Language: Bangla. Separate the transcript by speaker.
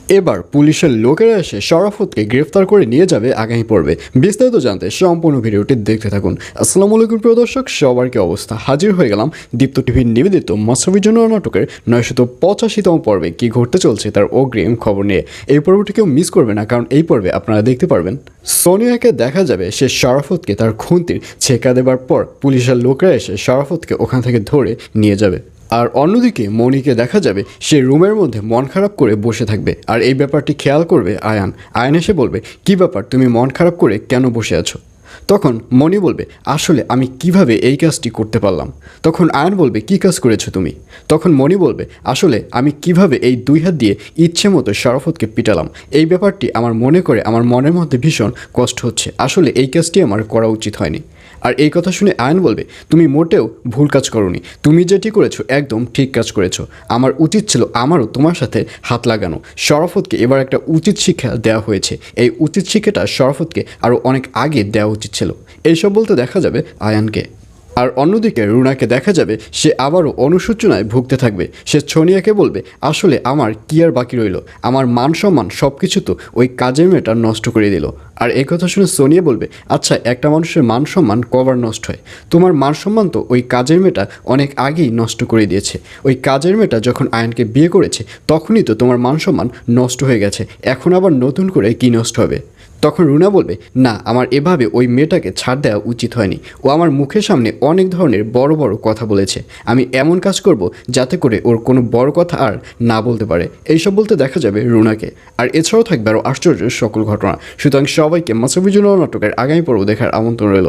Speaker 1: এবার পুলিশের লোকেরা এসে শরাফতকে গ্রেফতার করে নিয়ে যাবে আগামী পর্বে। বিস্তারিত জানতে সম্পূর্ণ ভিডিওটি দেখতে থাকুন। আসসালামু আলাইকুম প্রিয় দর্শক, সবার কি অবস্থা? হাজির হয়ে গেলাম দীপ্ত টিভির নিবেদিত মাশরাফির জন্য নাটকের 985তম পর্বে কি ঘটতে চলছে তার অগ্রিম খবর নিয়ে। এই পর্বটি কেউ মিস করবে না, কারণ এই পর্বে আপনারা দেখতে পারবেন সোনিয়াকে দেখা যাবে সে শরাফতকে তার খুন্তির ছেঁকা দেবার পর পুলিশের লোকরা এসে শরাফতকে ওখান থেকে ধরে নিয়ে যাবে। আর অন্যদিকে মনিকে দেখা যাবে সে রুমের মধ্যে মন খারাপ করে বসে থাকবে, আর এই ব্যাপারটি খেয়াল করবে আয়ান। আয়ান এসে বলবে, কী ব্যাপার, তুমি মন খারাপ করে কেন বসে আছো? তখন মনি বলবে, আসলে আমি কিভাবে এই কাজটি করতে পারলাম। তখন আয়ান বলবে, কী কাজ করেছো তুমি? তখন মনি বলবে, আসলে আমি কিভাবে এই দুই হাত দিয়ে ইচ্ছে মতো শরাফতকে পিটালাম, এই ব্যাপারটি আমার মনে করে আমার মনের মধ্যে ভীষণ কষ্ট হচ্ছে। আসলে এই কাজটি আমার করা উচিত হয়নি। আর এই কথা শুনে আয়ান বলবে, তুমি মোটেও ভুল কাজ করোনি, তুমি যেটি করেছো একদম ঠিক কাজ করেছো। আমার উচিত ছিল আমারও তোমার সাথে হাত লাগানো। শরাফতকে এবার একটা উচিত শিক্ষা দেওয়া হয়েছে, এই উচিত শিক্ষাটা শরাফতকে আরও অনেক আগে দেওয়া উচিত ছিল। এইসব বলতে দেখা যাবে আয়ানকে। আর অন্যদিকে রুনাকে দেখা যাবে সে আবারও অনুশোচনায় ভুগতে থাকবে। সে সোনিয়াকে বলবে, আসলে আমার কি আর বাকি রইল, আমার মান সম্মান সব কিছু তো ওই কাজের মেয়েটা নষ্ট করে দিল। আর এই কথা শুনে সোনিয়া বলবে, আচ্ছা একটা মানুষের মান সম্মান কবার নষ্ট হয়? তোমার মান সম্মান তো ওই কাজের মেয়েটা অনেক আগেই নষ্ট করে দিয়েছে। ওই কাজের মেয়েটা যখন আয়নকে বিয়ে করেছে তখনই তো তোমার মান সম্মান নষ্ট হয়ে গেছে, এখন আবার নতুন করে কি নষ্ট হবে? তখন রুনা বলবে, না, আমার এভাবে ওই মেয়েটাকে ছাড় দেওয়া উচিত হয়নি। ও আমার মুখের সামনে অনেক ধরনের বড় বড় কথা বলেছে, আমি এমন কাজ করব যাতে করে ওর কোনো বড় কথা আর না বলতে পারে। এইসব বলতে দেখা যাবে রুনাকে। আর এছাড়াও থাকবে আরও আশ্চর্যের সকল ঘটনা। সুতরাং সবাইকে মাশরাফির জন্য নাটকের আগামী পর্ব দেখার আমন্ত্রণ রইল।